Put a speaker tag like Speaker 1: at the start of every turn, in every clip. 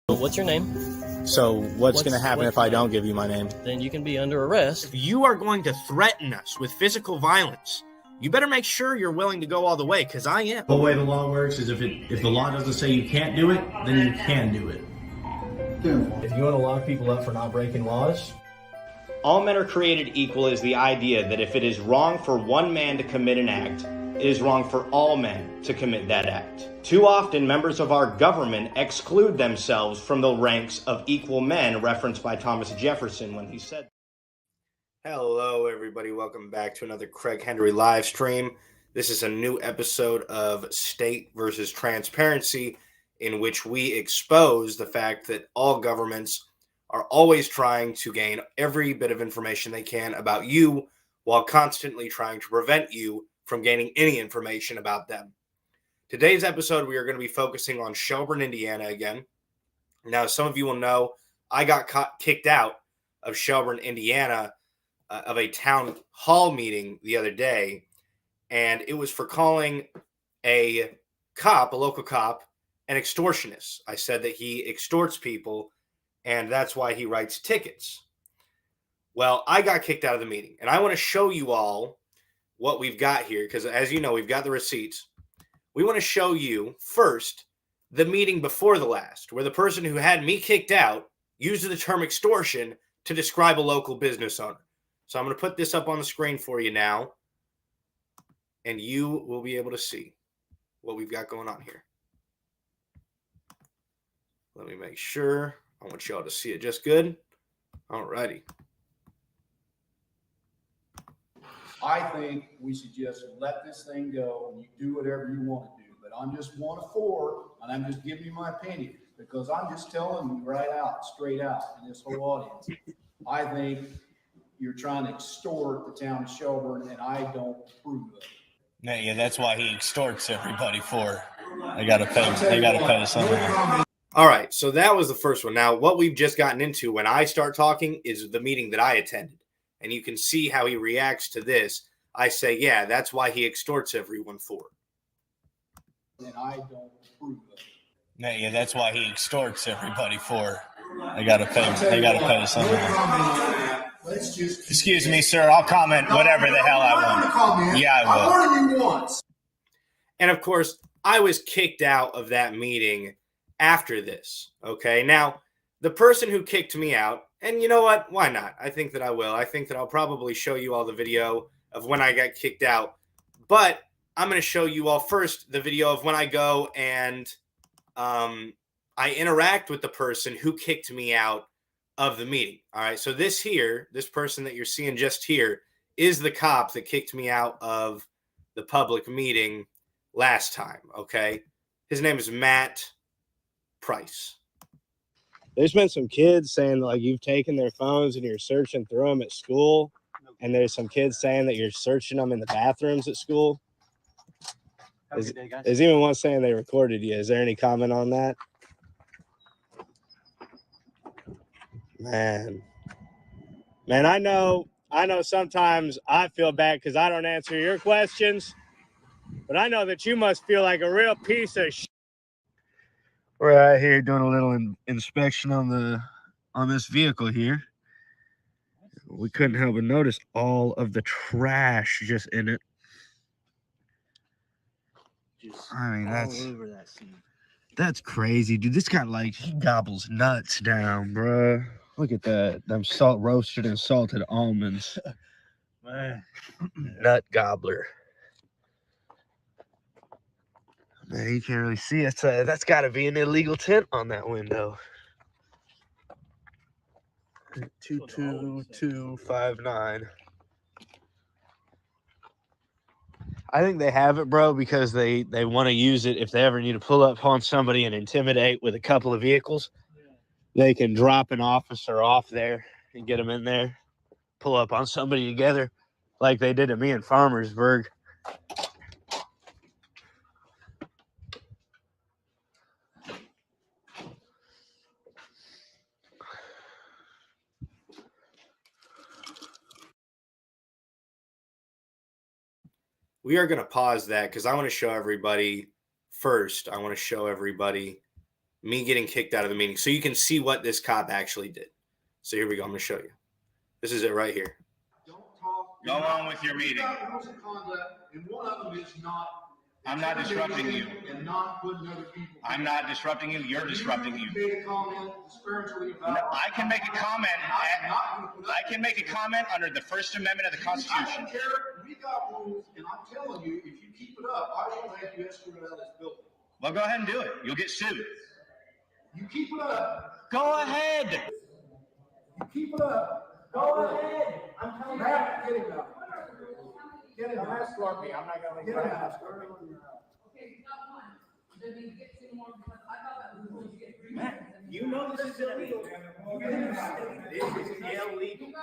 Speaker 1: What's your name?
Speaker 2: So what's going to happen if I don't give you my name?
Speaker 1: Then you can be under arrest.
Speaker 3: If you are going to threaten us with physical violence, you better make sure you're willing to go all the way, because I am.
Speaker 4: The way the law works is if the law doesn't say you can't do it, then you can do it.
Speaker 5: If you want to lock people up for not breaking laws,
Speaker 6: all men are created equal is the idea that if it is wrong for one man to commit an act, it is wrong for all men to commit that act. Too often, members of our government exclude themselves from the ranks of equal men referenced by Thomas Jefferson when he said.
Speaker 3: Hello, everybody. Welcome back to another Craig Henry live stream. This is a new episode of State versus Transparency, in which we expose the fact that all governments are always trying to gain every bit of information they can about you while constantly trying to prevent you from gaining any information about them. Today's episode, we are going to be focusing on Shelburne, Indiana again. Now, some of you will know I got kicked out of Shelburne, Indiana, of a town hall meeting the other day, and it was for calling a local cop, an extortionist. I said that he extorts people, and that's why he writes tickets. Well, I got kicked out of the meeting, and I want to show you all what we've got here, because as you know, we've got the receipts. We want to show you first the meeting before the last, where the person who had me kicked out used the term extortion to describe a local business owner. So I'm going to put this up on the screen for you now, and you will be able to see what we've got going on here. Let me make sure. I want y'all to see it just good. All righty.
Speaker 7: I think we should just let this thing go and you do whatever you want to do. But I'm just one of four, and I'm just giving you my opinion because I'm just telling you right out, straight out, in this whole audience. I think you're trying to extort the town of Shelburne, and I don't approve of it.
Speaker 2: Yeah, that's why he extorts everybody for. They got to pay something.
Speaker 3: All right, so that was the first one. Now, what we've just gotten into when I start talking is the meeting that I attended. And you can see how he reacts to this. I say, yeah, that's why he extorts everyone for.
Speaker 7: And I don't approve of it.
Speaker 2: Yeah, that's why he extorts everybody for. They got to pay something. Excuse me, sir. I'll comment whatever the hell I want. Yeah, I will.
Speaker 7: I've warned you once.
Speaker 3: And of course, I was kicked out of that meeting after this. Okay, now the person who kicked me out, and you know what? Why not? I think that I will. I think that I'll probably show you all the video of when I got kicked out. But I'm going to show you all first the video of when I go and I interact with the person who kicked me out of the meeting. All right. So this person that you're seeing just here is the cop that kicked me out of the public meeting last time. Okay. His name is Matt Price.
Speaker 8: There's been some kids saying like you've taken their phones and you're searching through them at school. And there's some kids saying that you're searching them in the bathrooms at school. There's even one saying they recorded you. Is there any comment on that? Man, I know sometimes I feel bad because I don't answer your questions. But I know that you must feel like a real piece of shit. We're out here doing a little inspection on this vehicle here. We couldn't help but notice all of the trash just in it. I mean, that's crazy, dude. This guy he gobbles nuts down, bro. Look at that. Them roasted and salted almonds. Man, nut gobbler. Man, you can't really see it. That's got to be an illegal tint on that window. 22259. I think they have it, bro, because they want to use it if they ever need to pull up on somebody and intimidate with a couple of vehicles. They can drop an officer off there and get them in there, pull up on somebody together, like they did to me in Farmersburg.
Speaker 3: We are going to pause that because I want to show everybody first. I want to show everybody me getting kicked out of the meeting. So you can see what this cop actually did. So here we go. I'm going to show you. This is it right here.
Speaker 7: Don't talk.
Speaker 2: Go on with your meeting.
Speaker 7: Rules of conduct, and one of them is not.
Speaker 2: I'm not disrupting you.
Speaker 7: And not putting other people.
Speaker 2: I'm not disrupting you. You're disrupting you.
Speaker 7: Made a comment disparagingly about.
Speaker 2: No, I can make a comment. I can make a comment under the First Amendment of the Constitution.
Speaker 7: I don't care. We got rules, and I'm telling you, if you keep it up, I will have you escorted out of this building.
Speaker 2: Well, go ahead and do it. You'll get sued.
Speaker 7: You keep it up.
Speaker 2: Go ahead.
Speaker 7: You keep it up. Go ahead. I'm telling you. Get him out. Get him out. Escort me. I'm not going to leave. Get him out.
Speaker 9: Okay, not one. Then you get two more because I thought that was going to get three.
Speaker 8: Matt, you know this is illegal. This is illegal.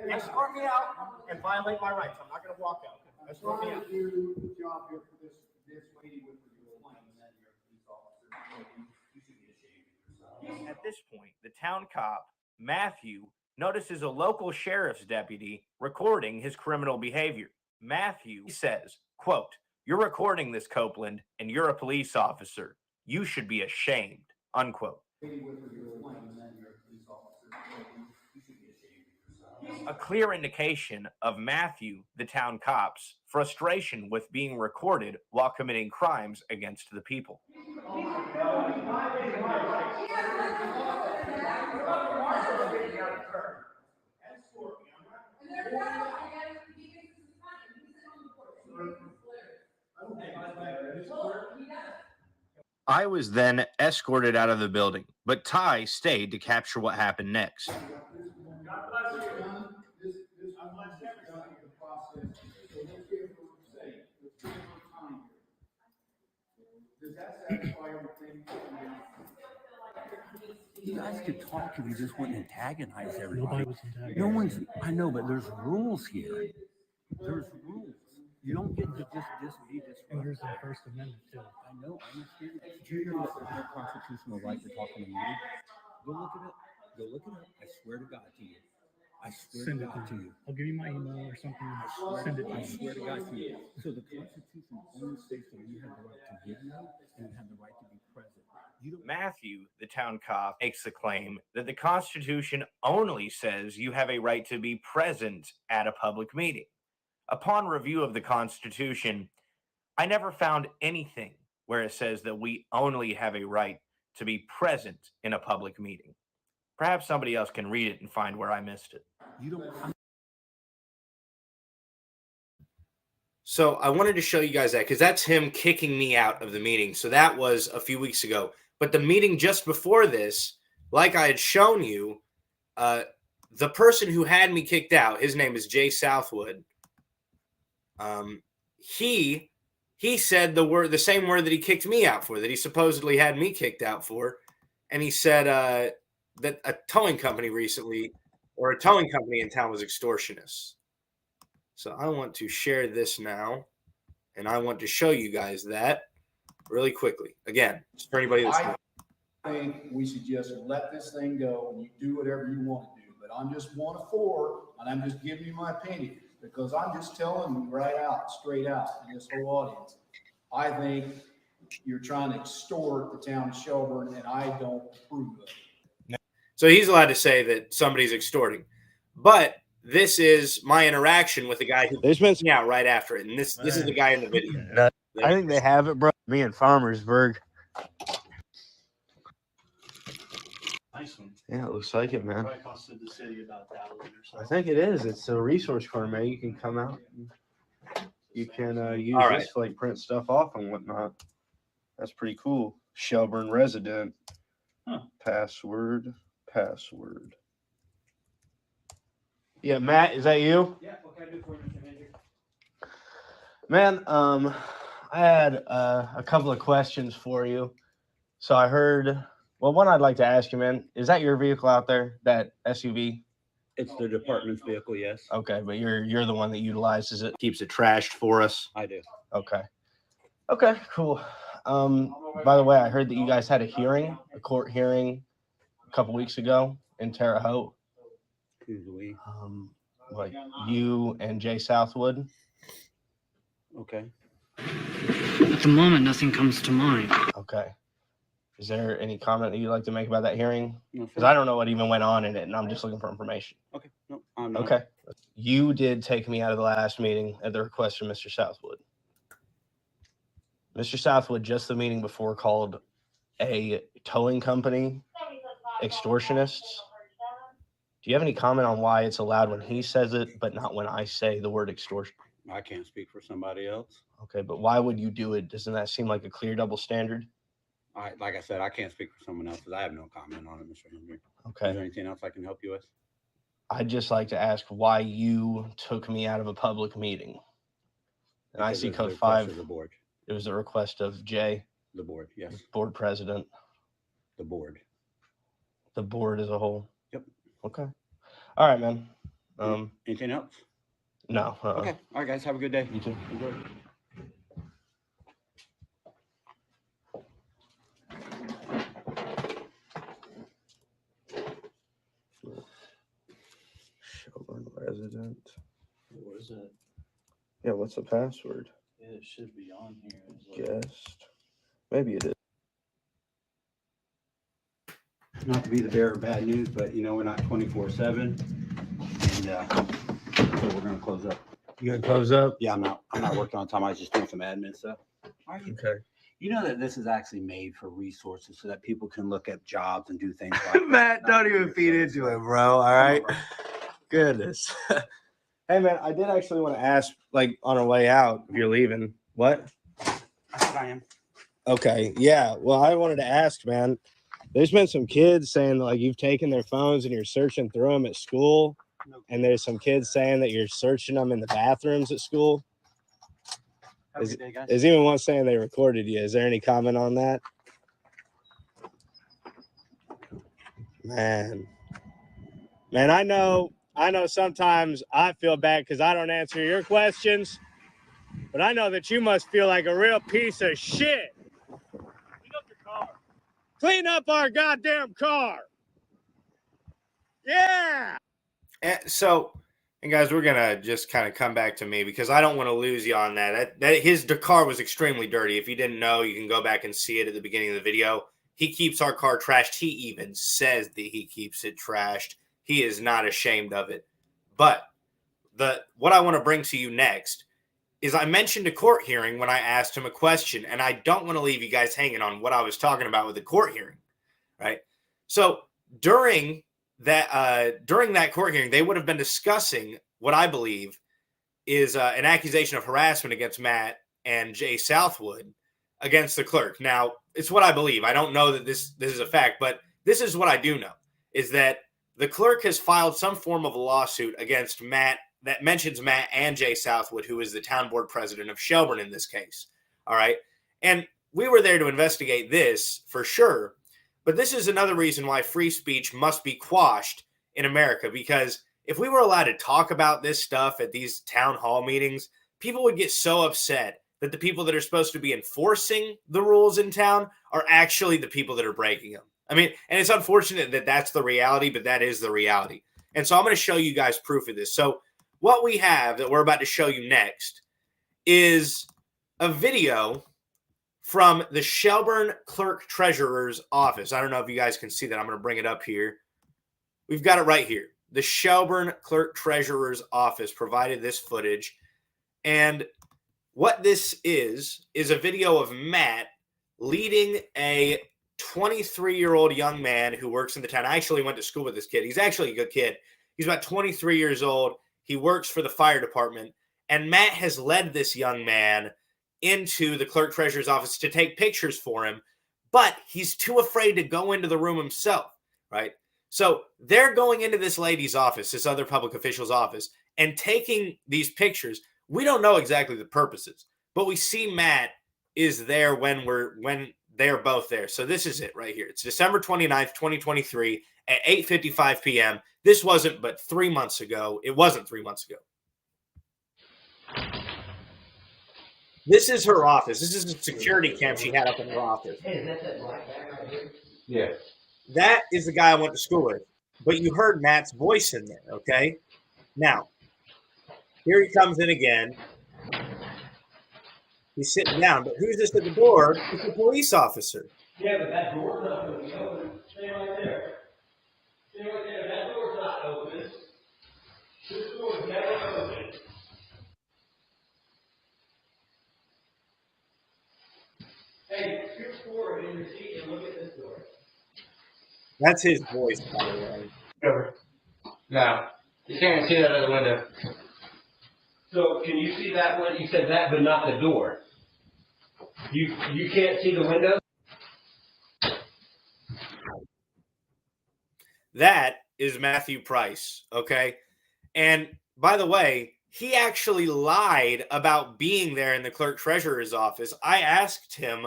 Speaker 8: Escort me out and violate my rights. I'm not going to walk out. Escort me
Speaker 7: Trying
Speaker 8: out.
Speaker 7: to do a good job here for this lady with the claim that you're a police officer. You should be ashamed of yourself.
Speaker 6: At this point, the town cop, Matthew, notices a local sheriff's deputy recording his criminal behavior. Matthew says, quote, "You're recording this, Copeland, and you're a police officer. You should be ashamed," unquote. A clear indication of Matthew, the town cop's, frustration with being recorded while committing crimes against the people. I was then escorted out of the building, but Ty stayed to capture what happened next.
Speaker 10: You guys could talk if you just wouldn't antagonize everybody. No one's, I know, but there's rules here. There's rules. You don't get to just be disruptive.
Speaker 5: There's the First Amendment too.
Speaker 10: I know, I understand that. Do you know that I have constitutional right to talk in a meeting? Go look at it. Go look it up. I swear to God to you. I swear
Speaker 5: Send
Speaker 10: to
Speaker 5: it
Speaker 10: God to
Speaker 5: to me.
Speaker 10: you.
Speaker 5: I'll give you my email or something. Send it to
Speaker 10: I
Speaker 5: me.
Speaker 10: swear to God to you. So the Constitution only states that you have the right to give no and you have the right to be present. You don't.
Speaker 6: Matthew, the town cop, makes the claim that the Constitution only says you have a right to be present at a public meeting. Upon review of the Constitution, I never found anything where it says that we only have a right to be present in a public meeting. Perhaps somebody else can read it and find where I missed it.
Speaker 10: You don't.
Speaker 3: So I wanted to show you guys that because that's him kicking me out of the meeting. So that was a few weeks ago. But the meeting just before this, like I had shown you, the person who had me kicked out, his name is Jay Southwood. He said the same word that he kicked me out for, that he supposedly had me kicked out for. And he said that a towing company in town was extortionist. So I want to share this now, and I want to show you guys that really quickly. Again, just for anybody that's
Speaker 7: I think we should just let this thing go and you do whatever you want to do. But I'm just one of four, and I'm just giving you my opinion because I'm just telling you right out, straight out, in this whole audience. I think you're trying to extort the town of Shelburne, and I don't approve of it.
Speaker 3: So he's allowed to say that somebody's extorting. But this is my interaction with the guy who kicked me out right after it. And this is the guy in the video.
Speaker 8: I think they have it, bro. Me in Farmersburg.
Speaker 4: Nice one.
Speaker 8: Yeah, it looks like it, man.
Speaker 4: Probably costed the city about $1,000 or so.
Speaker 8: I think it is. It's a resource corner, man. You can come out. You can use
Speaker 3: All right.
Speaker 8: this to like print stuff off and whatnot. That's pretty cool. Shelburne resident.
Speaker 4: Huh.
Speaker 8: Password. Yeah, Matt, is that you?
Speaker 4: Yeah, what can I do for you, Mr. Manager?
Speaker 8: Man, I had a couple of questions for you. So I heard, well, one I'd like to ask you, man, is that your vehicle out there, that SUV?
Speaker 10: It's the department's vehicle, yes.
Speaker 8: Okay, but you're the one that utilizes it.
Speaker 6: Keeps it trashed for us.
Speaker 10: I do.
Speaker 8: Okay. Okay, cool. By the way, I heard that you guys had a court hearing a couple weeks ago in Terre Haute.
Speaker 10: Who's we?
Speaker 8: Like you and Jay Southwood.
Speaker 10: Okay.
Speaker 11: At the moment, nothing comes to mind.
Speaker 8: Okay.
Speaker 6: Is there any comment that you'd like to make about that hearing?
Speaker 10: No,
Speaker 6: Because
Speaker 10: sir.
Speaker 6: I don't know what even went on in it, and I'm just looking for information.
Speaker 10: Okay. No, I'm not.
Speaker 6: Okay. You did take me out of the last meeting at the request of Mr. Southwood. Mr. Southwood, just the meeting before, called a towing company extortionists. Do you have any comment on why it's allowed when he says it, but not when I say the word extortion?
Speaker 10: I can't speak for somebody else.
Speaker 6: Okay, but why would you do it? Doesn't that seem like a clear double standard?
Speaker 10: Like I said, I can't speak for someone else because I have no comment on it, Mr. Henry. Is
Speaker 6: Okay.
Speaker 10: there anything else I can help you with?
Speaker 6: I'd just like to ask why you took me out of a public meeting. And I
Speaker 10: Because
Speaker 6: see
Speaker 10: it's
Speaker 6: code
Speaker 10: the request
Speaker 6: 5.
Speaker 10: of the board.
Speaker 6: It was a request of Jay,
Speaker 10: The board, yes.
Speaker 6: board president,
Speaker 10: The board.
Speaker 6: the board as a whole.
Speaker 10: Yep.
Speaker 6: Okay. All right, man.
Speaker 10: Anything else?
Speaker 6: No.
Speaker 10: Okay. All right, guys. Have a good day.
Speaker 6: You too.
Speaker 10: Enjoy.
Speaker 6: Shelburne resident.
Speaker 1: What is that?
Speaker 6: Yeah, what's the password?
Speaker 1: Yeah, it should be on here. It's like-
Speaker 6: Guest. Maybe it is.
Speaker 10: Not to be the bearer of bad news, but you know, we're not 24/7. And so we're gonna close up.
Speaker 6: You gonna close up?
Speaker 10: Yeah, I'm not working on time. I was just doing some admin stuff.
Speaker 6: Okay.
Speaker 10: You know that this is actually made for resources so that people can look at jobs and do things like
Speaker 3: Matt, don't even feed into it, bro. All right. Goodness.
Speaker 6: Hey, man, I did actually want to ask, like, on our way out, if you're leaving. What?
Speaker 10: I am.
Speaker 6: Okay. Yeah. Well, I wanted to ask, man. There's been some kids saying, like, you've taken their phones and you're searching through them at school. And there's some kids saying that you're searching them in the bathrooms at school.
Speaker 10: Have a good day, guys.
Speaker 6: There's even one saying they recorded you. Is there any comment on that? Man, I know sometimes I feel bad because I don't answer your questions, but I know that you must feel like a real piece of shit. Clean up your car. Clean up our goddamn car. Yeah.
Speaker 3: And guys, we're gonna just kind of come back to me because I don't want to lose you on that. That his car was extremely dirty. If you didn't know, you can go back and see it at the beginning of the video. He keeps our car trashed. He even says that he keeps it trashed. He is not ashamed of it. But what I want to bring to you next is I mentioned a court hearing when I asked him a question, and I don't want to leave you guys hanging on what I was talking about with the court hearing, right? So during that court hearing, they would have been discussing what I believe is an accusation of harassment against Matt and Jay Southwood against the clerk. Now, it's what I believe. I don't know that this is a fact, but this is what I do know, is that the clerk has filed some form of a lawsuit against Matt that mentions Matt and Jay Southwood, who is the town board president of Shelburne in this case. All right. And we were there to investigate this for sure. But this is another reason why free speech must be quashed in America, because if we were allowed to talk about this stuff at these town hall meetings, people would get so upset that the people that are supposed to be enforcing the rules in town are actually the people that are breaking them. I mean, and it's unfortunate that that's the reality, but that is the reality. And so I'm going to show you guys proof of this. So what we have that we're about to show you next is a video from the Shelburne Clerk Treasurer's office. I don't know if you guys can see that. I'm going to bring it up here. We've got it right here. The Shelburne Clerk Treasurer's office provided this footage. And what this is a video of Matt leading a 23-year-old young man who works in the town. I actually went to school with this kid. He's actually a good kid. He's about 23 years old. He works for the fire department. And Matt has led this young man into the clerk treasurer's office to take pictures for him, but he's too afraid to go into the room himself, right? So they're going into this lady's office, this other public official's office, and taking these pictures. We don't know exactly the purposes, but we see Matt is there when they're both there. So this is it right here. It's December 29th, 2023 at 8:55 p.m. This wasn't but 3 months ago. It wasn't 3 months ago. This is her office. This is a security cam she had up in her office.
Speaker 11: Hey, is that black guy right here?
Speaker 3: Yeah. That is the guy I went to school with. But you heard Matt's voice in there, okay? Now, here he comes in again. He's sitting down. But who's this at the door? It's a police officer.
Speaker 10: Yeah, but that door's not going to be open. Stay right there. Stay right there. That door's not open. This door is never open. Hey, scoot forward in your seat and look at this door.
Speaker 3: That's his voice, by the way.
Speaker 10: Over. Now, you can't see that other window. So, can you see that one? You said that, but not the door. You can't see the window?
Speaker 3: That is Matthew Price, okay? And by the way, he actually lied about being there in the clerk treasurer's office. I asked him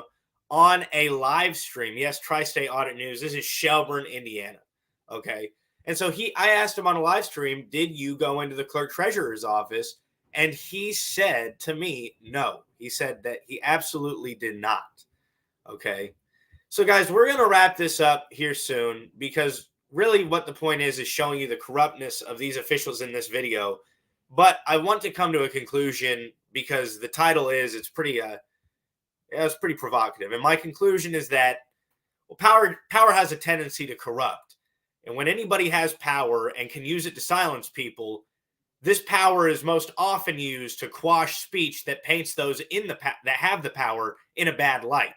Speaker 3: on a live stream. Yes, Tri-State Audit News. This is Shelburne, Indiana, okay? And so I asked him on a live stream, did you go into the clerk treasurer's office? And he said to me, no. He said that he absolutely did not, okay? So, guys, we're going to wrap this up here soon because really what the point is showing you the corruptness of these officials in this video. But I want to come to a conclusion because the title is, it's pretty provocative. And my conclusion is that, well, power has a tendency to corrupt. And when anybody has power and can use it to silence people, this power is most often used to quash speech that paints those that have the power in a bad light.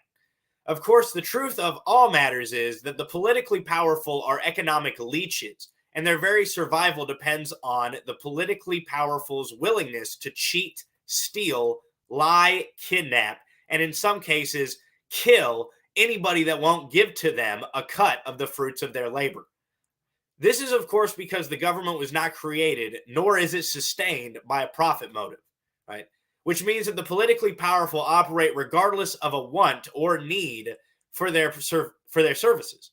Speaker 3: Of course, the truth of all matters is that the politically powerful are economic leeches, and their very survival depends on the politically powerful's willingness to cheat, steal, lie, kidnap, and in some cases, kill anybody that won't give to them a cut of the fruits of their labor. This is, of course, because the government was not created, nor is it sustained by a profit motive, right? Which means that the politically powerful operate regardless of a want or need for their services.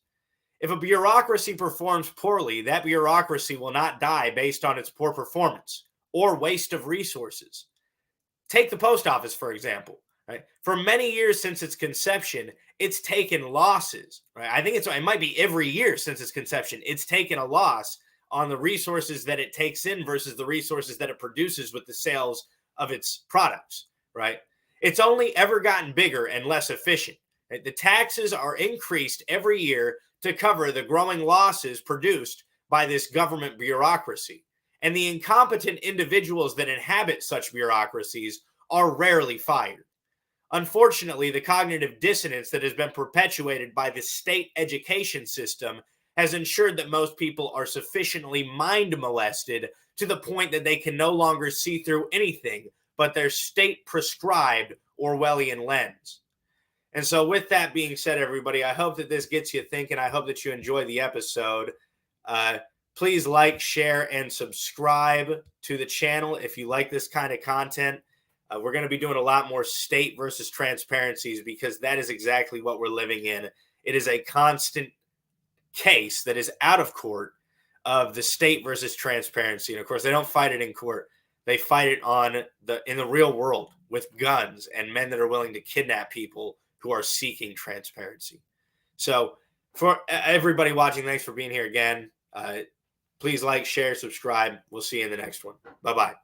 Speaker 3: If a bureaucracy performs poorly, that bureaucracy will not die based on its poor performance or waste of resources. Take the post office, for example. Right? For many years since its conception, it's taken losses. Right? I think it might be every year since its conception, it's taken a loss on the resources that it takes in versus the resources that it produces with the sales of its products. Right? It's only ever gotten bigger and less efficient. Right? The taxes are increased every year to cover the growing losses produced by this government bureaucracy. And the incompetent individuals that inhabit such bureaucracies are rarely fired. Unfortunately, the cognitive dissonance that has been perpetuated by the state education system has ensured that most people are sufficiently mind molested to the point that they can no longer see through anything but their state-prescribed Orwellian lens. And so with that being said, everybody, I hope that this gets you thinking. I hope that you enjoy the episode. Please like, share, and subscribe to the channel if you like this kind of content. We're going to be doing a lot more state versus transparencies because that is exactly what we're living in. It is a constant case that is out of court of the state versus transparency. And of course, they don't fight it in court. They fight it in the real world with guns and men that are willing to kidnap people who are seeking transparency. So for everybody watching, thanks for being here again. Please like, share, subscribe. We'll see you in the next one. Bye-bye.